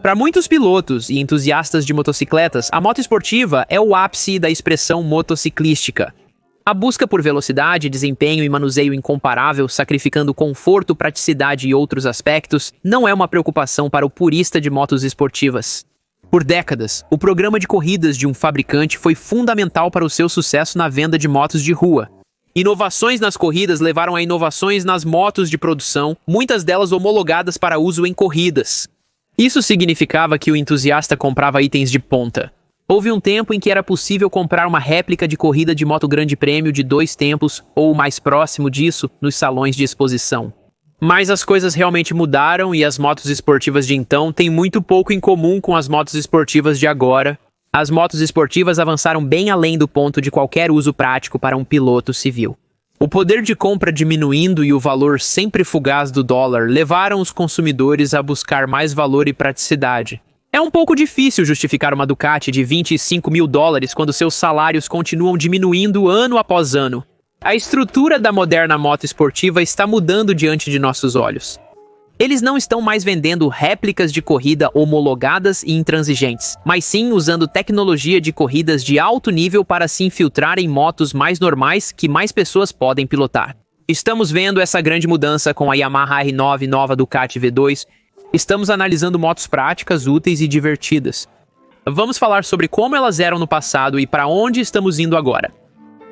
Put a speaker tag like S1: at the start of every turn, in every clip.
S1: Para muitos pilotos e entusiastas de motocicletas, a moto esportiva é o ápice da expressão motociclística. A busca por velocidade, desempenho e manuseio incomparável, sacrificando conforto, praticidade e outros aspectos, não é uma preocupação para o purista de motos esportivas. Por décadas, o programa de corridas de um fabricante foi fundamental para o seu sucesso na venda de motos de rua. Inovações nas corridas levaram a inovações nas motos de produção, muitas delas homologadas para uso em corridas. Isso significava que o entusiasta comprava itens de ponta. Houve um tempo em que era possível comprar uma réplica de corrida de moto grande prêmio de 2 tempos, ou mais próximo disso, nos salões de exposição. Mas as coisas realmente mudaram e as motos esportivas de então têm muito pouco em comum com as motos esportivas de agora. As motos esportivas avançaram bem além do ponto de qualquer uso prático para um piloto civil. O poder de compra diminuindo e o valor sempre fugaz do dólar levaram os consumidores a buscar mais valor e praticidade. É um pouco difícil justificar uma Ducati de 25 mil dólares quando seus salários continuam diminuindo ano após ano. A estrutura da moderna moto esportiva está mudando diante de nossos olhos. Eles não estão mais vendendo réplicas de corrida homologadas e intransigentes, mas sim usando tecnologia de corridas de alto nível para se infiltrar em motos mais normais que mais pessoas podem pilotar. Estamos vendo essa grande mudança com a Yamaha R9 e nova Ducati V2. Estamos analisando motos práticas, úteis e divertidas. Vamos falar sobre como elas eram no passado e para onde estamos indo agora.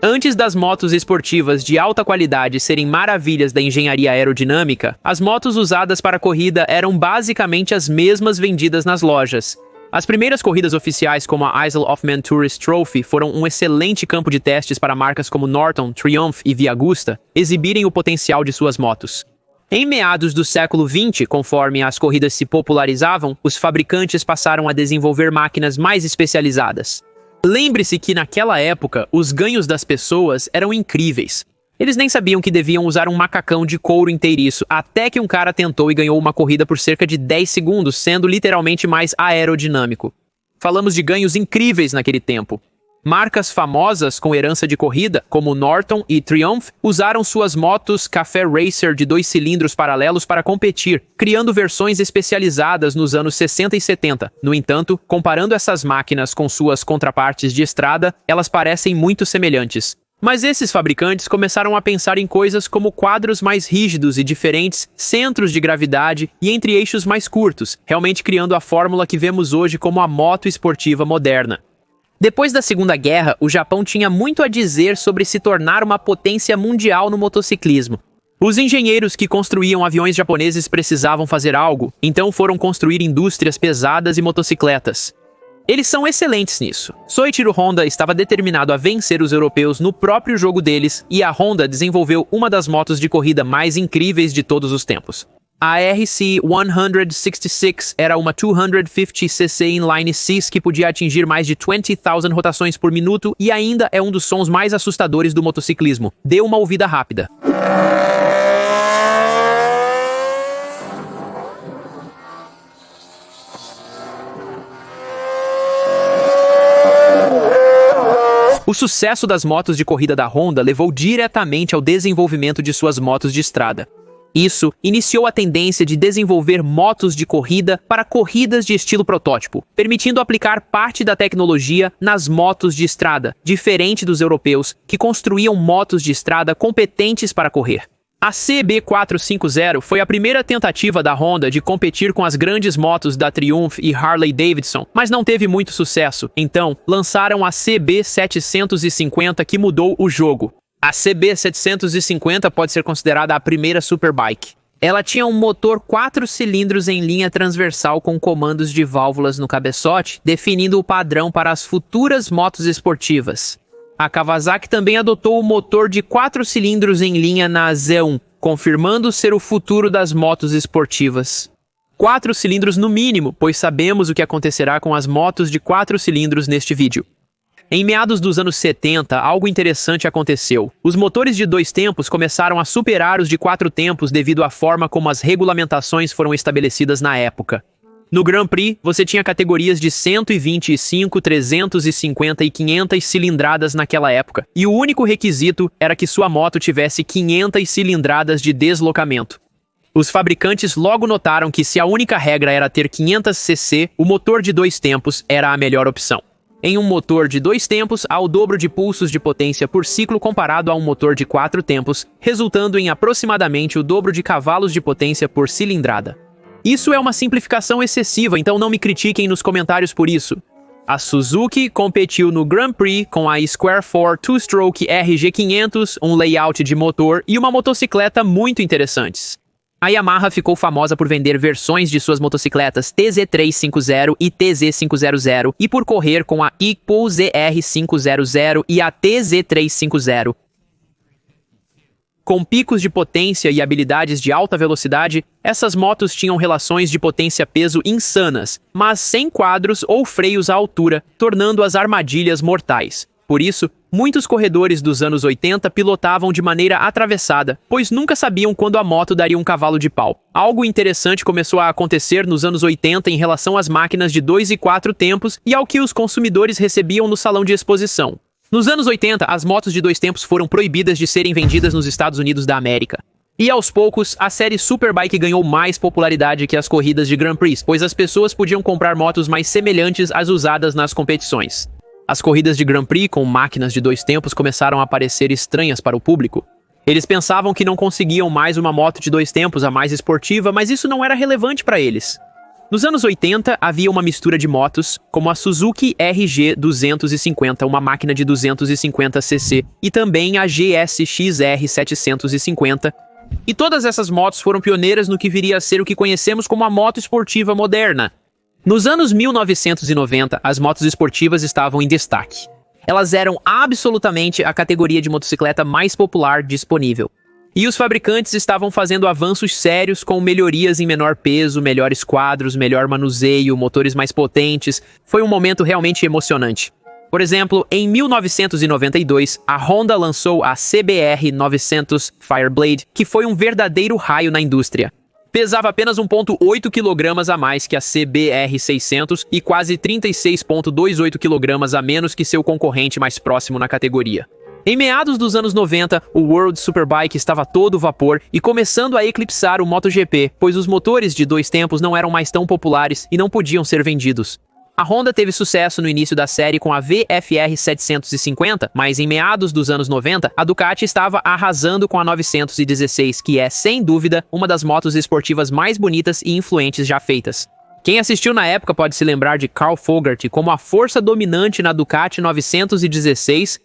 S1: Antes das motos esportivas de alta qualidade serem maravilhas da engenharia aerodinâmica, as motos usadas para corrida eram basicamente as mesmas vendidas nas lojas. As primeiras corridas oficiais, como a Isle of Man Tourist Trophy, foram um excelente campo de testes para marcas como Norton, Triumph e Via Agusta exibirem o potencial de suas motos. Em meados do século XX, conforme as corridas se popularizavam, os fabricantes passaram a desenvolver máquinas mais especializadas. Lembre-se que naquela época, os ganhos das pessoas eram incríveis. Eles nem sabiam que deviam usar um macacão de couro inteiriço, até que um cara tentou e ganhou uma corrida por cerca de 10 segundos, sendo literalmente mais aerodinâmico. Falamos de ganhos incríveis naquele tempo. Marcas famosas com herança de corrida, como Norton e Triumph, usaram suas motos Café Racer de 2 cilindros paralelos para competir, criando versões especializadas nos anos 60 e 70. No entanto, comparando essas máquinas com suas contrapartes de estrada, elas parecem muito semelhantes. Mas esses fabricantes começaram a pensar em coisas como quadros mais rígidos e diferentes, centros de gravidade e entre-eixos mais curtos, realmente criando a fórmula que vemos hoje como a moto esportiva moderna. Depois da Segunda Guerra, o Japão tinha muito a dizer sobre se tornar uma potência mundial no motociclismo. Os engenheiros que construíam aviões japoneses precisavam fazer algo, então foram construir indústrias pesadas e motocicletas. Eles são excelentes nisso. Soichiro Honda estava determinado a vencer os europeus no próprio jogo deles, e a Honda desenvolveu uma das motos de corrida mais incríveis de todos os tempos. A RC-166 era uma 250cc inline 6 que podia atingir mais de 20,000 rotações por minuto e ainda é um dos sons mais assustadores do motociclismo. Dê uma ouvida rápida. O sucesso das motos de corrida da Honda levou diretamente ao desenvolvimento de suas motos de estrada. Isso iniciou a tendência de desenvolver motos de corrida para corridas de estilo protótipo, permitindo aplicar parte da tecnologia nas motos de estrada, diferente dos europeus, que construíam motos de estrada competentes para correr. A CB450 foi a primeira tentativa da Honda de competir com as grandes motos da Triumph e Harley-Davidson, mas não teve muito sucesso, então lançaram a CB750 que mudou o jogo. A CB750 pode ser considerada a primeira superbike. Ela tinha um motor 4 cilindros em linha transversal com comandos de válvulas no cabeçote, definindo o padrão para as futuras motos esportivas. A Kawasaki também adotou o motor de 4 cilindros em linha na Z1, confirmando ser o futuro das motos esportivas. 4 cilindros no mínimo, pois sabemos o que acontecerá com as motos de 4 cilindros neste vídeo. Em meados dos anos 70, algo interessante aconteceu. Os motores de 2 tempos começaram a superar os de 4 tempos devido à forma como as regulamentações foram estabelecidas na época. No Grand Prix, você tinha categorias de 125, 350 e 500 cilindradas naquela época, e o único requisito era que sua moto tivesse 500 cilindradas de deslocamento. Os fabricantes logo notaram que se a única regra era ter 500 cc, o motor de 2 tempos era a melhor opção. Em um motor de 2 tempos, há o dobro de pulsos de potência por ciclo comparado a um motor de 4 tempos, resultando em aproximadamente o dobro de cavalos de potência por cilindrada. Isso é uma simplificação excessiva, então não me critiquem nos comentários por isso. A Suzuki competiu no Grand Prix com a Square 4 2-stroke RG500, um layout de motor e uma motocicleta muito interessantes. A Yamaha ficou famosa por vender versões de suas motocicletas TZ350 e TZ500 e por correr com a Ipoh ZR500 e a TZ350. Com picos de potência e habilidades de alta velocidade, essas motos tinham relações de potência-peso insanas, mas sem quadros ou freios à altura, tornando-as armadilhas mortais. Por isso, muitos corredores dos anos 80 pilotavam de maneira atravessada, pois nunca sabiam quando a moto daria um cavalo de pau. Algo interessante começou a acontecer nos anos 80 em relação às máquinas de 2 e 4 tempos e ao que os consumidores recebiam no salão de exposição. Nos anos 80, as motos de 2 tempos foram proibidas de serem vendidas nos Estados Unidos da América. E aos poucos, a série Superbike ganhou mais popularidade que as corridas de Grand Prix, pois as pessoas podiam comprar motos mais semelhantes às usadas nas competições. As corridas de Grand Prix com máquinas de 2 tempos começaram a parecer estranhas para o público. Eles pensavam que não conseguiam mais uma moto de 2 tempos a mais esportiva, mas isso não era relevante para eles. Nos anos 80, havia uma mistura de motos, como a Suzuki RG250, uma máquina de 250 cc, e também a GSX-R 750. E todas essas motos foram pioneiras no que viria a ser o que conhecemos como a moto esportiva moderna. Nos anos 1990, as motos esportivas estavam em destaque. Elas eram absolutamente a categoria de motocicleta mais popular disponível. E os fabricantes estavam fazendo avanços sérios com melhorias em menor peso, melhores quadros, melhor manuseio, motores mais potentes. Foi um momento realmente emocionante. Por exemplo, em 1992, a Honda lançou a CBR 900 Fireblade, que foi um verdadeiro raio na indústria. Pesava apenas 1,8 kg a mais que a CBR 600 e quase 36,28 kg a menos que seu concorrente mais próximo na categoria. Em meados dos anos 90, o World Superbike estava a todo vapor e começando a eclipsar o MotoGP, pois os motores de 2 tempos não eram mais tão populares e não podiam ser vendidos. A Honda teve sucesso no início da série com a VFR 750, mas em meados dos anos 90, a Ducati estava arrasando com a 916, que é, sem dúvida, uma das motos esportivas mais bonitas e influentes já feitas. Quem assistiu na época pode se lembrar de Carl Fogarty como a força dominante na Ducati 916.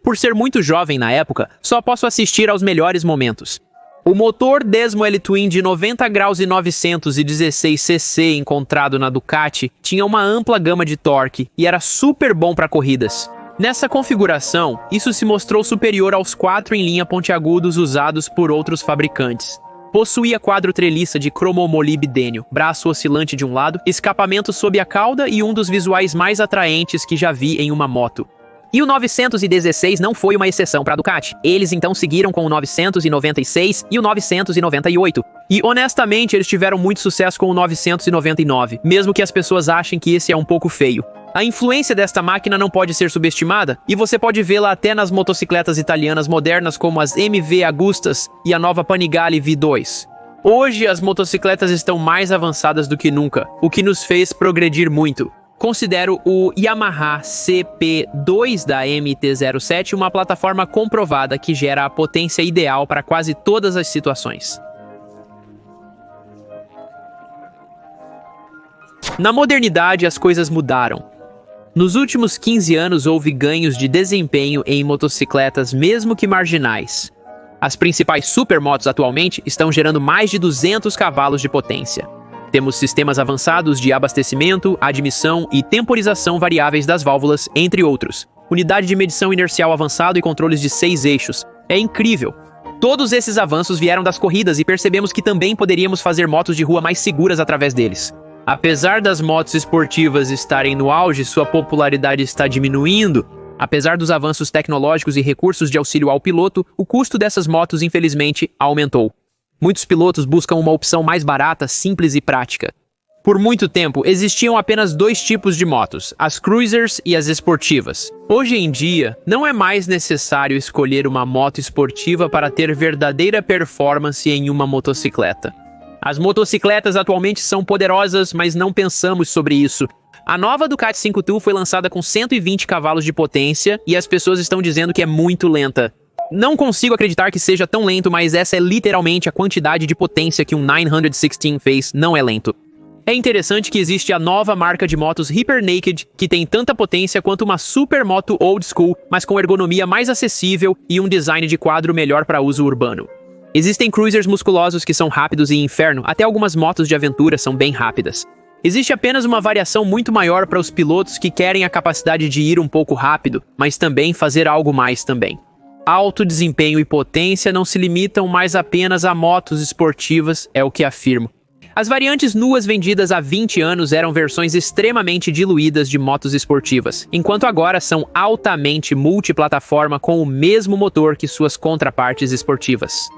S1: Por ser muito jovem na época, só posso assistir aos melhores momentos. O motor Desmo L-Twin de 90 graus e 916 cc encontrado na Ducati tinha uma ampla gama de torque e era super bom para corridas. Nessa configuração, isso se mostrou superior aos 4 em linha pontiagudos usados por outros fabricantes. Possuía quadro treliça de cromomolibdênio, braço oscilante de um lado, escapamento sob a cauda e um dos visuais mais atraentes que já vi em uma moto. E o 916 não foi uma exceção para a Ducati. Eles então seguiram com o 996 e o 998. E honestamente, eles tiveram muito sucesso com o 999, mesmo que as pessoas achem que esse é um pouco feio. A influência desta máquina não pode ser subestimada, e você pode vê-la até nas motocicletas italianas modernas como as MV Agustas e a nova Panigale V2. Hoje, as motocicletas estão mais avançadas do que nunca, o que nos fez progredir muito. Considero o Yamaha CP2 da MT-07 uma plataforma comprovada que gera a potência ideal para quase todas as situações. Na modernidade, as coisas mudaram. Nos últimos 15 anos, houve ganhos de desempenho em motocicletas, mesmo que marginais. As principais supermotos atualmente estão gerando mais de 200 cavalos de potência. Temos sistemas avançados de abastecimento, admissão e temporização variáveis das válvulas, entre outros. Unidade de medição inercial avançado e controles de 6 eixos. É incrível! Todos esses avanços vieram das corridas e percebemos que também poderíamos fazer motos de rua mais seguras através deles. Apesar das motos esportivas estarem no auge, sua popularidade está diminuindo. Apesar dos avanços tecnológicos e recursos de auxílio ao piloto, o custo dessas motos, infelizmente, aumentou. Muitos pilotos buscam uma opção mais barata, simples e prática. Por muito tempo, existiam apenas 2 tipos de motos, as cruisers e as esportivas. Hoje em dia, não é mais necessário escolher uma moto esportiva para ter verdadeira performance em uma motocicleta. As motocicletas atualmente são poderosas, mas não pensamos sobre isso. A nova Ducati 5TUL foi lançada com 120 cavalos de potência e as pessoas estão dizendo que é muito lenta. Não consigo acreditar que seja tão lento, mas essa é literalmente a quantidade de potência que um 916 fez, não é lento. É interessante que existe a nova marca de motos Hyper Naked, que tem tanta potência quanto uma super moto old school, mas com ergonomia mais acessível e um design de quadro melhor para uso urbano. Existem cruisers musculosos que são rápidos e inferno, até algumas motos de aventura são bem rápidas. Existe apenas uma variação muito maior para os pilotos que querem a capacidade de ir um pouco rápido, mas também fazer algo mais também. Alto desempenho e potência não se limitam mais apenas a motos esportivas, é o que afirmo. As variantes nuas vendidas há 20 anos eram versões extremamente diluídas de motos esportivas, enquanto agora são altamente multiplataforma com o mesmo motor que suas contrapartes esportivas.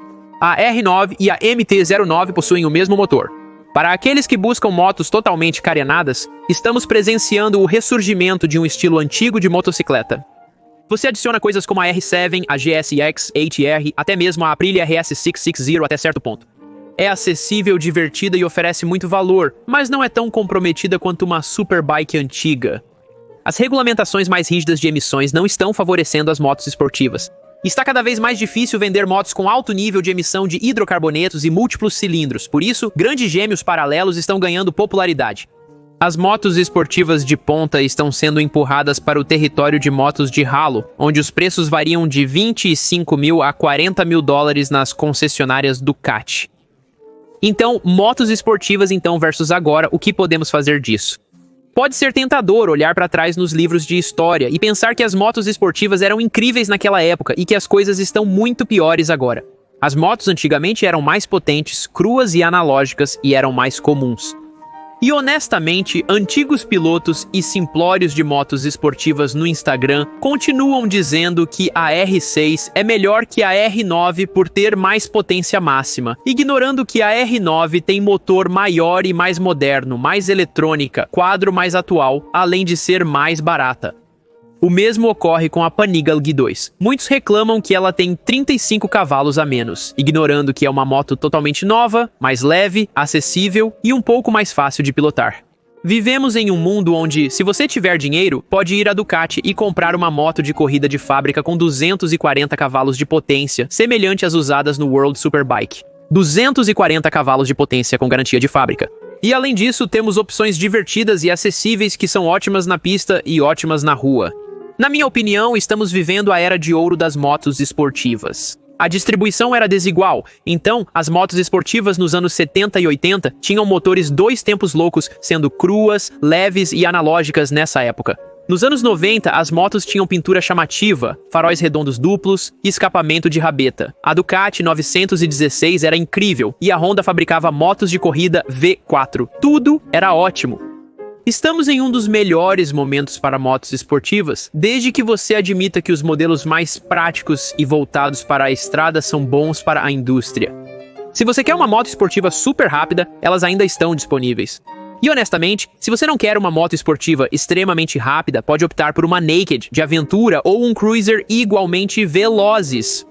S1: A R9 e a MT-09 possuem o mesmo motor. Para aqueles que buscam motos totalmente carenadas, estamos presenciando o ressurgimento de um estilo antigo de motocicleta. Você adiciona coisas como a R7, a GSX, HR, até mesmo a Aprilia RS 660 até certo ponto. É acessível, divertida e oferece muito valor, mas não é tão comprometida quanto uma superbike antiga. As regulamentações mais rígidas de emissões não estão favorecendo as motos esportivas. Está cada vez mais difícil vender motos com alto nível de emissão de hidrocarbonetos e múltiplos cilindros, por isso, grandes gêmeos paralelos estão ganhando popularidade. As motos esportivas de ponta estão sendo empurradas para o território de motos de ralo, onde os preços variam de 25 mil a 40 mil dólares nas concessionárias Ducati. Então, motos esportivas versus agora, o que podemos fazer disso? Pode ser tentador olhar para trás nos livros de história e pensar que as motos esportivas eram incríveis naquela época e que as coisas estão muito piores agora. As motos antigamente eram mais potentes, cruas e analógicas e eram mais comuns. E honestamente, antigos pilotos e simplórios de motos esportivas no Instagram continuam dizendo que a R6 é melhor que a R9 por ter mais potência máxima, ignorando que a R9 tem motor maior e mais moderno, mais eletrônica, quadro mais atual, além de ser mais barata. O mesmo ocorre com a Panigale G2. Muitos reclamam que ela tem 35 cavalos a menos, ignorando que é uma moto totalmente nova, mais leve, acessível e um pouco mais fácil de pilotar. Vivemos em um mundo onde, se você tiver dinheiro, pode ir à Ducati e comprar uma moto de corrida de fábrica com 240 cavalos de potência, semelhante às usadas no World Superbike. 240 cavalos de potência com garantia de fábrica. E além disso, temos opções divertidas e acessíveis que são ótimas na pista e ótimas na rua. Na minha opinião, estamos vivendo a era de ouro das motos esportivas. A distribuição era desigual, então as motos esportivas nos anos 70 e 80 tinham motores 2 tempos loucos, sendo cruas, leves e analógicas nessa época. Nos anos 90, as motos tinham pintura chamativa, faróis redondos duplos e escapamento de rabeta. A Ducati 916 era incrível e a Honda fabricava motos de corrida V4. Tudo era ótimo. Estamos em um dos melhores momentos para motos esportivas, desde que você admita que os modelos mais práticos e voltados para a estrada são bons para a indústria. Se você quer uma moto esportiva super rápida, elas ainda estão disponíveis. E honestamente, se você não quer uma moto esportiva extremamente rápida, pode optar por uma Naked, de aventura ou um Cruiser igualmente velozes.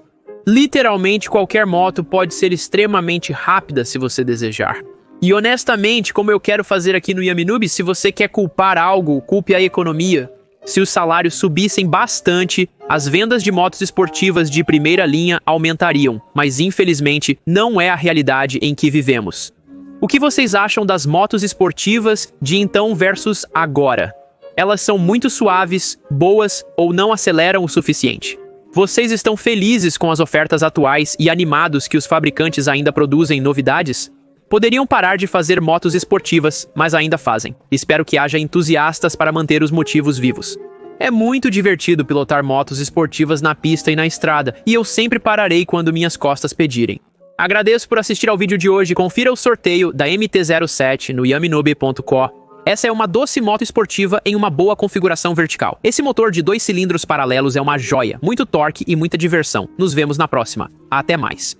S1: Literalmente qualquer moto pode ser extremamente rápida se você desejar. E honestamente, como eu quero fazer aqui no Yaminoob, se você quer culpar algo, culpe a economia. Se os salários subissem bastante, as vendas de motos esportivas de primeira linha aumentariam, mas infelizmente não é a realidade em que vivemos. O que vocês acham das motos esportivas de então versus agora? Elas são muito suaves, boas ou não aceleram o suficiente? Vocês estão felizes com as ofertas atuais e animados que os fabricantes ainda produzem novidades? Poderiam parar de fazer motos esportivas, mas ainda fazem. Espero que haja entusiastas para manter os motivos vivos. É muito divertido pilotar motos esportivas na pista e na estrada, e eu sempre pararei quando minhas costas pedirem. Agradeço por assistir ao vídeo de hoje. Confira o sorteio da MT-07 no yaminoob.co. Essa é uma doce moto esportiva em uma boa configuração vertical. Esse motor de 2 cilindros paralelos é uma joia, muito torque e muita diversão. Nos vemos na próxima. Até mais.